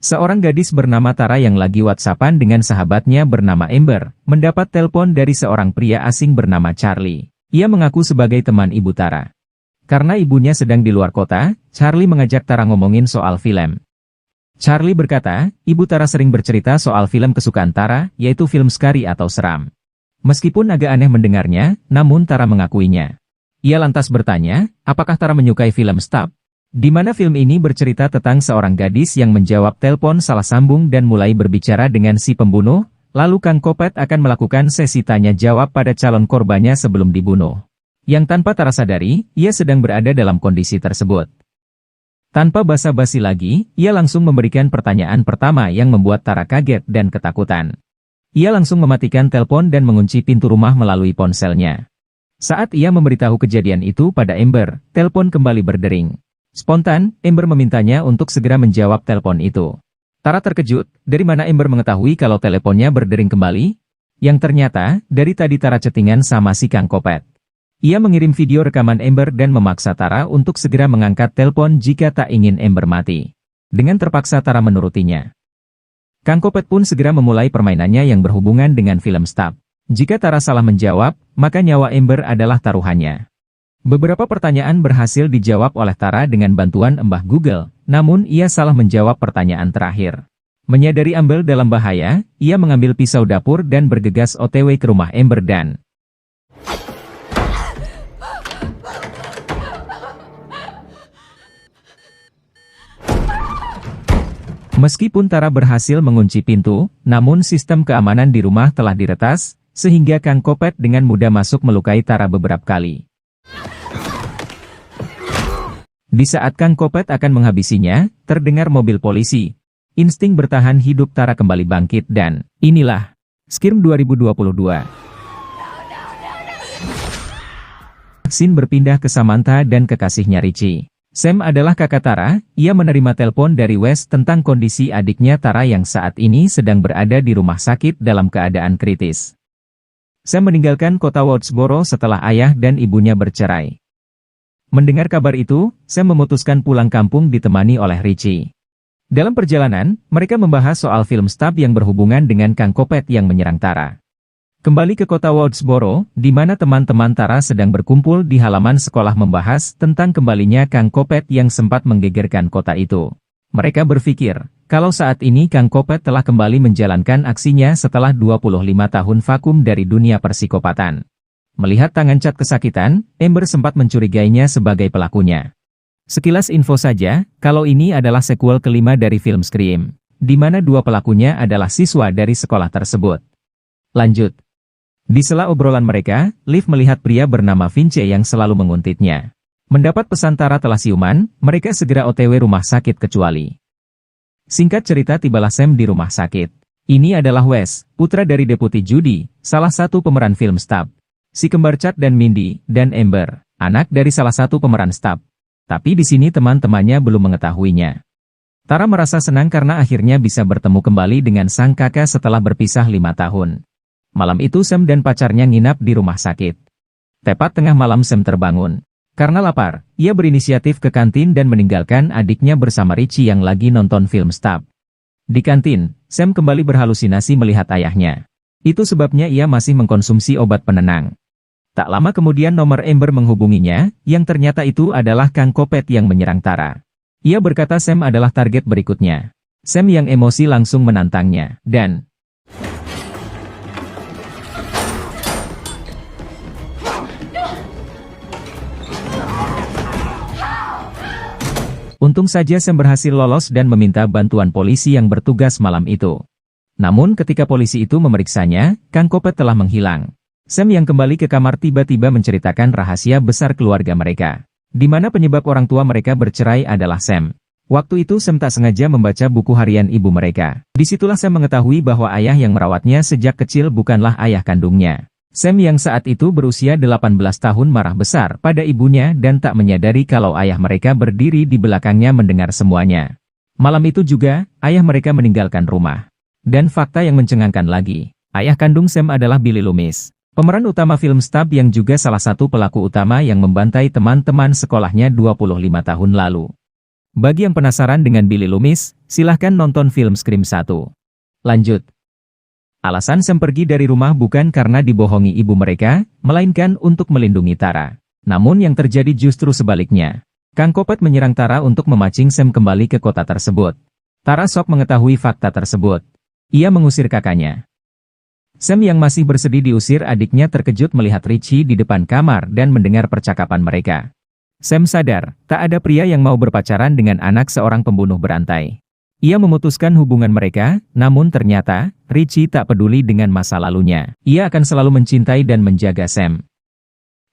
Seorang gadis bernama Tara yang lagi WhatsAppan dengan sahabatnya bernama Amber, mendapat telepon dari seorang pria asing bernama Charlie. Ia mengaku sebagai teman ibu Tara. Karena ibunya sedang di luar kota, Charlie mengajak Tara ngomongin soal film. Charlie berkata, ibu Tara sering bercerita soal film kesukaan Tara, yaitu film Scary atau seram. Meskipun agak aneh mendengarnya, namun Tara mengakuinya. Ia lantas bertanya, apakah Tara menyukai film Stab? Di mana film ini bercerita tentang seorang gadis yang menjawab telepon salah sambung dan mulai berbicara dengan si pembunuh, lalu Kang Kopet akan melakukan sesi tanya-jawab pada calon korbannya sebelum dibunuh. Yang tanpa Tara sadari, ia sedang berada dalam kondisi tersebut. Tanpa basa-basi lagi, ia langsung memberikan pertanyaan pertama yang membuat Tara kaget dan ketakutan. Ia langsung mematikan telepon dan mengunci pintu rumah melalui ponselnya. Saat ia memberitahu kejadian itu pada Amber, telepon kembali berdering. Spontan, Amber memintanya untuk segera menjawab telepon itu. Tara terkejut, dari mana Amber mengetahui kalau teleponnya berdering kembali? Yang ternyata, dari tadi Tara chattingan sama si Kang Kopet. Ia mengirim video rekaman Amber dan memaksa Tara untuk segera mengangkat telepon jika tak ingin Amber mati. Dengan terpaksa Tara menurutinya. Kang Kopet pun segera memulai permainannya yang berhubungan dengan film Stab. Jika Tara salah menjawab, maka nyawa Amber adalah taruhannya. Beberapa pertanyaan berhasil dijawab oleh Tara dengan bantuan Mbah Google, namun ia salah menjawab pertanyaan terakhir. Menyadari Amber dalam bahaya, ia mengambil pisau dapur dan bergegas OTW ke rumah Amber dan meskipun Tara berhasil mengunci pintu, namun sistem keamanan di rumah telah diretas, sehingga Kang Kopet dengan mudah masuk melukai Tara beberapa kali. Di saat Kang Kopet akan menghabisinya, terdengar mobil polisi. Insting bertahan hidup Tara kembali bangkit dan inilah Scream 2022. Scene berpindah ke Samantha dan kekasihnya Richie. Sam adalah kakak Tara, ia menerima telepon dari Wes tentang kondisi adiknya Tara yang saat ini sedang berada di rumah sakit dalam keadaan kritis. Sam meninggalkan kota Woodsboro setelah ayah dan ibunya bercerai. Mendengar kabar itu, Sam memutuskan pulang kampung ditemani oleh Richie. Dalam perjalanan, mereka membahas soal film Stab yang berhubungan dengan Kang Kopet yang menyerang Tara. Kembali ke kota Woodsboro, di mana teman-teman Tara sedang berkumpul di halaman sekolah membahas tentang kembalinya Kang Kopet yang sempat menggegerkan kota itu. Mereka berpikir, kalau saat ini Kang Kopet telah kembali menjalankan aksinya setelah 25 tahun vakum dari dunia persikopatan. Melihat tangan cat kesakitan, Amber sempat mencurigainya sebagai pelakunya. Sekilas info saja, kalau ini adalah sequel kelima dari film Scream, di mana dua pelakunya adalah siswa dari sekolah tersebut. Lanjut. Di sela obrolan mereka, Liv melihat pria bernama Vince yang selalu menguntitnya. Mendapat pesan Tara telah siuman, mereka segera OTW rumah sakit kecuali. Singkat cerita tibalah Sam di rumah sakit. Ini adalah Wes, putra dari Deputi Judy, salah satu pemeran film Stab. Si kembar Chad dan Mindy, dan Amber, anak dari salah satu pemeran Stab. Tapi di sini teman-temannya belum mengetahuinya. Tara merasa senang karena akhirnya bisa bertemu kembali dengan sang kakak setelah berpisah 5 tahun. Malam itu Sam dan pacarnya nginap di rumah sakit. Tepat tengah malam Sam terbangun. Karena lapar, ia berinisiatif ke kantin dan meninggalkan adiknya bersama Richie yang lagi nonton film Stab. Di kantin, Sam kembali berhalusinasi melihat ayahnya. Itu sebabnya ia masih mengkonsumsi obat penenang. Tak lama kemudian nomor Amber menghubunginya, yang ternyata itu adalah Kang Kopet yang menyerang Tara. Ia berkata Sam adalah target berikutnya. Sam yang emosi langsung menantangnya, dan untung saja Sam berhasil lolos dan meminta bantuan polisi yang bertugas malam itu. Namun ketika polisi itu memeriksanya, Kang Kopet telah menghilang. Sam yang kembali ke kamar tiba-tiba menceritakan rahasia besar keluarga mereka. Di mana penyebab orang tua mereka bercerai adalah Sam. Waktu itu Sam tak sengaja membaca buku harian ibu mereka. Disitulah Sam mengetahui bahwa ayah yang merawatnya sejak kecil bukanlah ayah kandungnya. Sam yang saat itu berusia 18 tahun marah besar pada ibunya dan tak menyadari kalau ayah mereka berdiri di belakangnya mendengar semuanya. Malam itu juga, ayah mereka meninggalkan rumah. Dan fakta yang mencengangkan lagi, ayah kandung Sam adalah Billy Loomis. Pemeran utama film Stab yang juga salah satu pelaku utama yang membantai teman-teman sekolahnya 25 tahun lalu. Bagi yang penasaran dengan Billy Loomis, silahkan nonton film Scream 1. Lanjut. Alasan Sam pergi dari rumah bukan karena dibohongi ibu mereka, melainkan untuk melindungi Tara. Namun yang terjadi justru sebaliknya. Kang Kopet menyerang Tara untuk memancing Sam kembali ke kota tersebut. Tara sok mengetahui fakta tersebut. Ia mengusir kakaknya. Sam yang masih bersedih diusir adiknya terkejut melihat Richie di depan kamar dan mendengar percakapan mereka. Sam sadar, tak ada pria yang mau berpacaran dengan anak seorang pembunuh berantai. Ia memutuskan hubungan mereka, namun ternyata, Richie tak peduli dengan masa lalunya. Ia akan selalu mencintai dan menjaga Sam.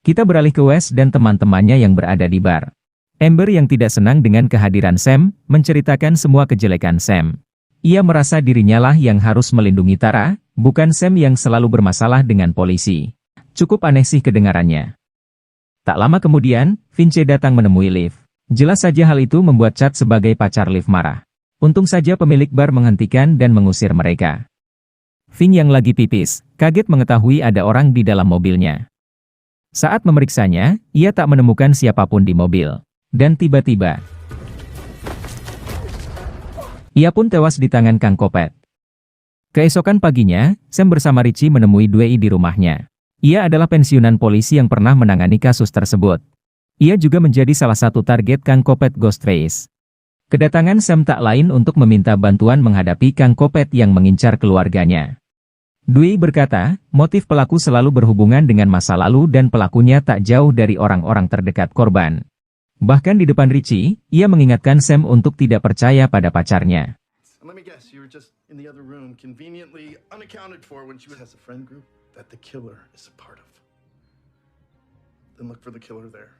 Kita beralih ke Wes dan teman-temannya yang berada di bar. Amber yang tidak senang dengan kehadiran Sam, menceritakan semua kejelekan Sam. Ia merasa dirinya lah yang harus melindungi Tara, bukan Sam yang selalu bermasalah dengan polisi. Cukup aneh sih kedengarannya. Tak lama kemudian, Vince datang menemui Liv. Jelas saja hal itu membuat Chad sebagai pacar Liv marah. Untung saja pemilik bar menghentikan dan mengusir mereka. Vin yang lagi pipis, kaget mengetahui ada orang di dalam mobilnya. Saat memeriksanya, ia tak menemukan siapapun di mobil. Dan tiba-tiba, ia pun tewas di tangan Kang Kopet. Keesokan paginya, Sam bersama Richie menemui Dwei di rumahnya. Ia adalah pensiunan polisi yang pernah menangani kasus tersebut. Ia juga menjadi salah satu target Kang Kopet Ghostface. Kedatangan Sam tak lain untuk meminta bantuan menghadapi Kang Kopet yang mengincar keluarganya. Dwi berkata, motif pelaku selalu berhubungan dengan masa lalu dan pelakunya tak jauh dari orang-orang terdekat korban. Bahkan di depan Richie, ia mengingatkan Sam untuk tidak percaya pada pacarnya. That the killer is a part of. Then look for the killer there.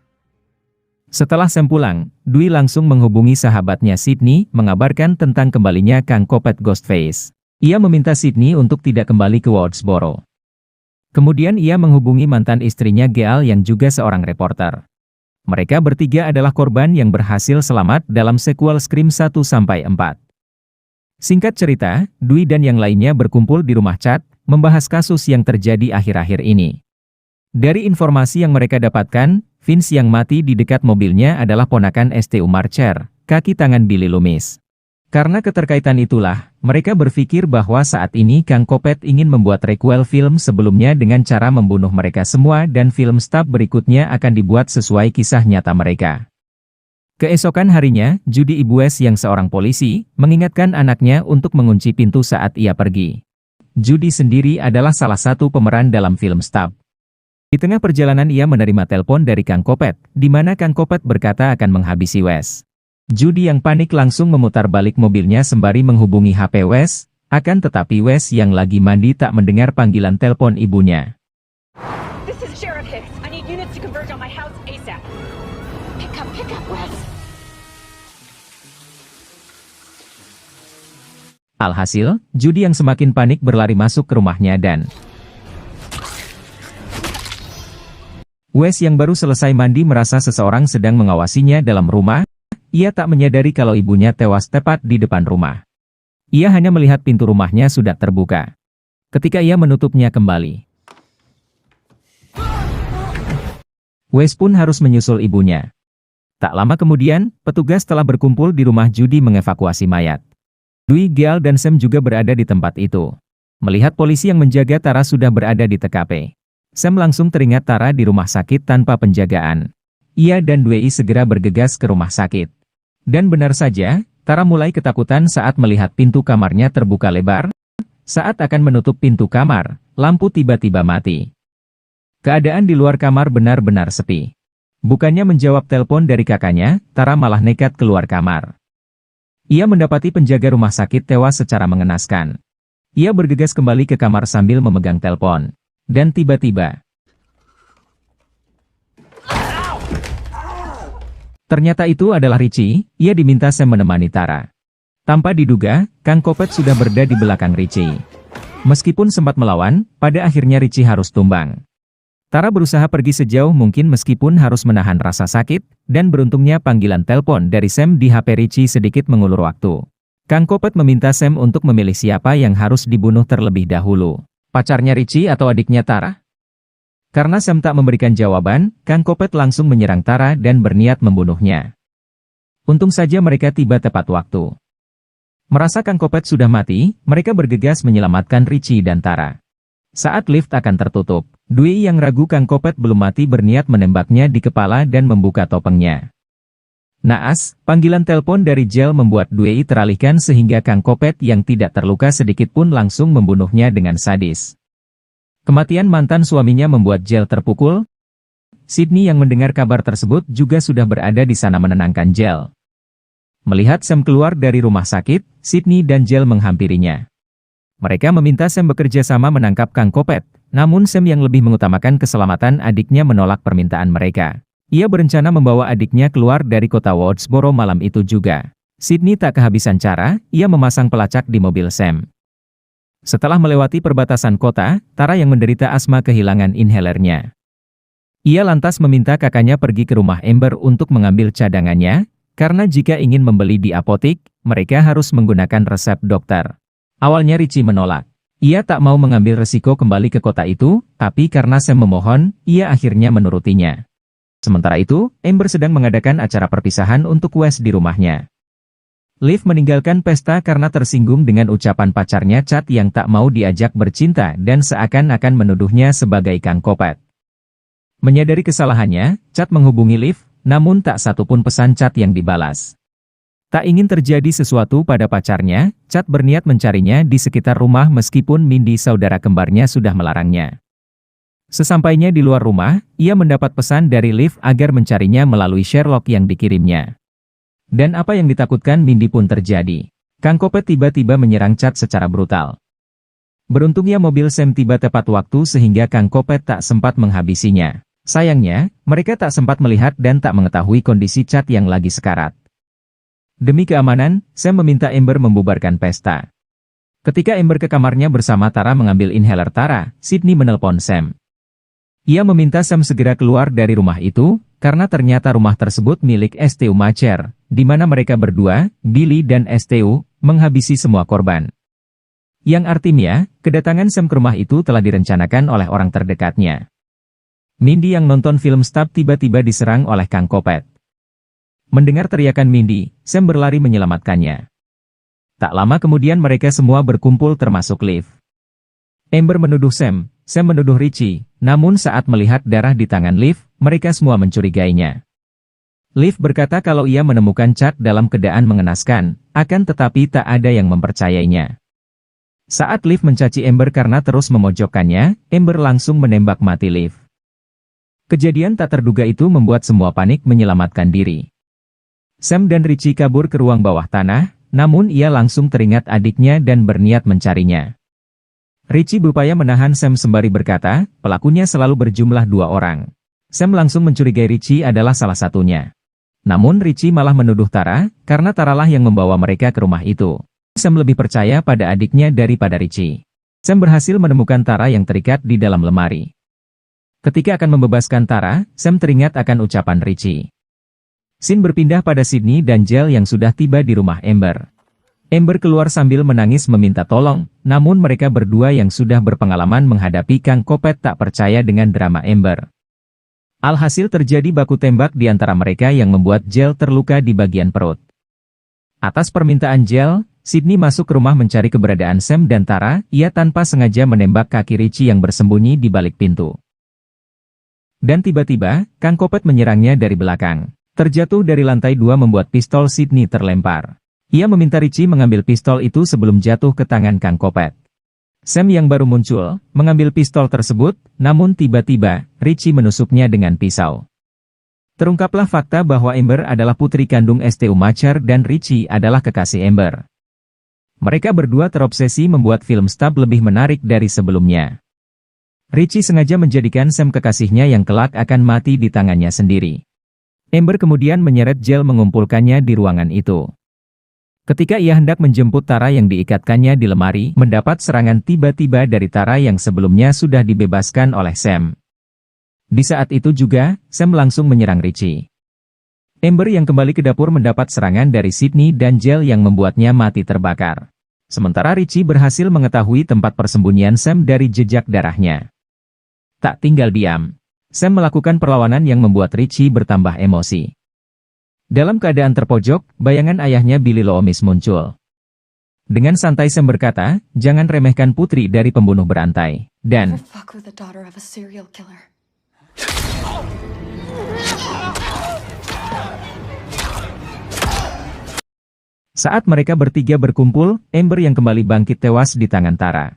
Setelah Sam pulang, Dwi langsung menghubungi sahabatnya Sydney, mengabarkan tentang kembalinya Kang Kopet Ghostface. Ia meminta Sydney untuk tidak kembali ke Woodsboro. Kemudian ia menghubungi mantan istrinya Gail yang juga seorang reporter. Mereka bertiga adalah korban yang berhasil selamat dalam sequel Scream 1-4. Singkat cerita, Dwi dan yang lainnya berkumpul di rumah Chad, membahas kasus yang terjadi akhir-akhir ini. Dari informasi yang mereka dapatkan, Vince yang mati di dekat mobilnya adalah ponakan Stu Marcher, kaki tangan Billy Loomis. Karena keterkaitan itulah, mereka berpikir bahwa saat ini Kang Kopet ingin membuat requel film sebelumnya dengan cara membunuh mereka semua dan film stub berikutnya akan dibuat sesuai kisah nyata mereka. Keesokan harinya, Judy ibu Wes yang seorang polisi, mengingatkan anaknya untuk mengunci pintu saat ia pergi. Judy sendiri adalah salah satu pemeran dalam film Stub. Di tengah perjalanan ia menerima telepon dari Kang Kopet, di mana Kang Kopet berkata akan menghabisi Wes. Judy yang panik langsung memutar balik mobilnya sembari menghubungi HP Wes, akan tetapi Wes yang lagi mandi tak mendengar panggilan telepon ibunya. This is Sheriff Hicks. I need units to converge on my house ASAP. Pick up, Wes. Alhasil, Judy yang semakin panik berlari masuk ke rumahnya dan Wes yang baru selesai mandi merasa seseorang sedang mengawasinya dalam rumah. Ia tak menyadari kalau ibunya tewas tepat di depan rumah. Ia hanya melihat pintu rumahnya sudah terbuka. Ketika ia menutupnya kembali, Wes pun harus menyusul ibunya. Tak lama kemudian, petugas telah berkumpul di rumah Judy mengevakuasi mayat. Dwi, Gail dan Sam juga berada di tempat itu. Melihat polisi yang menjaga Tara sudah berada di TKP. Sam langsung teringat Tara di rumah sakit tanpa penjagaan. Ia dan Dwi segera bergegas ke rumah sakit. Dan benar saja, Tara mulai ketakutan saat melihat pintu kamarnya terbuka lebar. Saat akan menutup pintu kamar, lampu tiba-tiba mati. Keadaan di luar kamar benar-benar sepi. Bukannya menjawab telepon dari kakaknya, Tara malah nekat keluar kamar. Ia mendapati penjaga rumah sakit tewas secara mengenaskan. Ia bergegas kembali ke kamar sambil memegang telepon. Dan tiba-tiba, ternyata itu adalah Richie. Ia diminta Sam menemani Tara. Tanpa diduga, Kang Kopet sudah berada di belakang Richie. Meskipun sempat melawan, pada akhirnya Richie harus tumbang. Tara berusaha pergi sejauh mungkin meskipun harus menahan rasa sakit, dan beruntungnya panggilan telepon dari Sam di HP Richie sedikit mengulur waktu. Kang Kopet meminta Sam untuk memilih siapa yang harus dibunuh terlebih dahulu. Pacarnya Richie atau adiknya Tara? Karena Sam tak memberikan jawaban, Kang Kopet langsung menyerang Tara dan berniat membunuhnya. Untung saja mereka tiba tepat waktu. Merasa Kang Kopet sudah mati, mereka bergegas menyelamatkan Richie dan Tara. Saat lift akan tertutup, Dwi yang ragu Kang Kopet belum mati berniat menembaknya di kepala dan membuka topengnya. Naas, panggilan telepon dari Jel membuat Dwi teralihkan sehingga Kang Kopet yang tidak terluka sedikitpun langsung membunuhnya dengan sadis. Kematian mantan suaminya membuat Jel terpukul. Sydney yang mendengar kabar tersebut juga sudah berada di sana menenangkan Jel. Melihat Sam keluar dari rumah sakit, Sydney dan Jel menghampirinya. Mereka meminta Sam bekerja sama menangkap Kang Kopet, namun Sam yang lebih mengutamakan keselamatan adiknya menolak permintaan mereka. Ia berencana membawa adiknya keluar dari kota Woodsboro malam itu juga. Sydney tak kehabisan cara, ia memasang pelacak di mobil Sam. Setelah melewati perbatasan kota, Tara yang menderita asma kehilangan inhalernya. Ia lantas meminta kakaknya pergi ke rumah Amber untuk mengambil cadangannya, karena jika ingin membeli di apotik, mereka harus menggunakan resep dokter. Awalnya Richie menolak. Ia tak mau mengambil resiko kembali ke kota itu, tapi karena Sam memohon, ia akhirnya menurutinya. Sementara itu, Amber sedang mengadakan acara perpisahan untuk Wes di rumahnya. Liv meninggalkan pesta karena tersinggung dengan ucapan pacarnya Chad yang tak mau diajak bercinta dan seakan-akan menuduhnya sebagai Kang Kopet. Menyadari kesalahannya, Chad menghubungi Liv, namun tak satupun pesan Chad yang dibalas. Tak ingin terjadi sesuatu pada pacarnya, Chad berniat mencarinya di sekitar rumah meskipun Mindy saudara kembarnya sudah melarangnya. Sesampainya di luar rumah, ia mendapat pesan dari Liv agar mencarinya melalui Sherlock yang dikirimnya. Dan apa yang ditakutkan Mindy pun terjadi. Kang Kopet tiba-tiba menyerang Chad secara brutal. Beruntungnya mobil Sam tiba tepat waktu sehingga Kang Kopet tak sempat menghabisinya. Sayangnya, mereka tak sempat melihat dan tak mengetahui kondisi Chad yang lagi sekarat. Demi keamanan, Sam meminta Amber membubarkan pesta. Ketika Amber ke kamarnya bersama Tara mengambil inhaler Tara, Sydney menelpon Sam. Ia meminta Sam segera keluar dari rumah itu, karena ternyata rumah tersebut milik STU Macher, di mana mereka berdua, Billy dan STU, menghabisi semua korban. Yang artinya, kedatangan Sam ke rumah itu telah direncanakan oleh orang terdekatnya. Mindy yang nonton film Stab tiba-tiba diserang oleh Kang Kopet. Mendengar teriakan Mindy, Sam berlari menyelamatkannya. Tak lama kemudian mereka semua berkumpul termasuk Liv. Amber menuduh Sam menuduh Richie, namun saat melihat darah di tangan Liv, mereka semua mencurigainya. Liv berkata kalau ia menemukan Chad dalam keadaan mengenaskan, akan tetapi tak ada yang mempercayainya. Saat Liv mencaci Amber karena terus memojokkannya, Amber langsung menembak mati Liv. Kejadian tak terduga itu membuat semua panik menyelamatkan diri. Sam dan Richie kabur ke ruang bawah tanah, namun ia langsung teringat adiknya dan berniat mencarinya. Richie berupaya menahan Sam sembari berkata, pelakunya selalu berjumlah 2 orang. Sam langsung mencurigai Richie adalah salah satunya. Namun Richie malah menuduh Tara, karena Taralah yang membawa mereka ke rumah itu. Sam lebih percaya pada adiknya daripada Richie. Sam berhasil menemukan Tara yang terikat di dalam lemari. Ketika akan membebaskan Tara, Sam teringat akan ucapan Richie. Scene berpindah pada Sydney dan Jel yang sudah tiba di rumah Amber. Amber keluar sambil menangis meminta tolong, namun mereka berdua yang sudah berpengalaman menghadapi Kang Kopet tak percaya dengan drama Amber. Alhasil terjadi baku tembak di antara mereka yang membuat Jel terluka di bagian perut. Atas permintaan Jel, Sydney masuk ke rumah mencari keberadaan Sam dan Tara, ia tanpa sengaja menembak kaki Richie yang bersembunyi di balik pintu. Dan tiba-tiba, Kang Kopet menyerangnya dari belakang. Terjatuh dari lantai 2 membuat pistol Sydney terlempar. Ia meminta Richie mengambil pistol itu sebelum jatuh ke tangan Kang Kopet. Sam yang baru muncul, mengambil pistol tersebut, namun tiba-tiba, Richie menusuknya dengan pisau. Terungkaplah fakta bahwa Amber adalah putri kandung STU Macher dan Richie adalah kekasih Amber. Mereka berdua terobsesi membuat film Stab lebih menarik dari sebelumnya. Richie sengaja menjadikan Sam kekasihnya yang kelak akan mati di tangannya sendiri. Amber kemudian menyeret Jel mengumpulkannya di ruangan itu. Ketika ia hendak menjemput Tara yang diikatkannya di lemari, mendapat serangan tiba-tiba dari Tara yang sebelumnya sudah dibebaskan oleh Sam. Di saat itu juga, Sam langsung menyerang Richie. Amber yang kembali ke dapur mendapat serangan dari Sydney dan Jel yang membuatnya mati terbakar. Sementara Richie berhasil mengetahui tempat persembunyian Sam dari jejak darahnya. Tak tinggal diam, Sam melakukan perlawanan yang membuat Richie bertambah emosi. Dalam keadaan terpojok, bayangan ayahnya Billy Loomis muncul. Dengan santai Sam berkata, jangan remehkan putri dari pembunuh berantai. Dan Fuck with the daughter of a serial killer. saat mereka bertiga berkumpul, Amber yang kembali bangkit tewas di tangan Tara.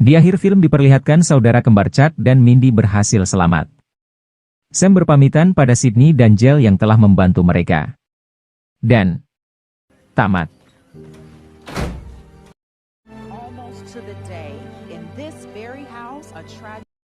Di akhir film diperlihatkan saudara kembar Chuck dan Mindy berhasil selamat. Sam berpamitan pada Sydney dan Jill yang telah membantu mereka. Dan tamat.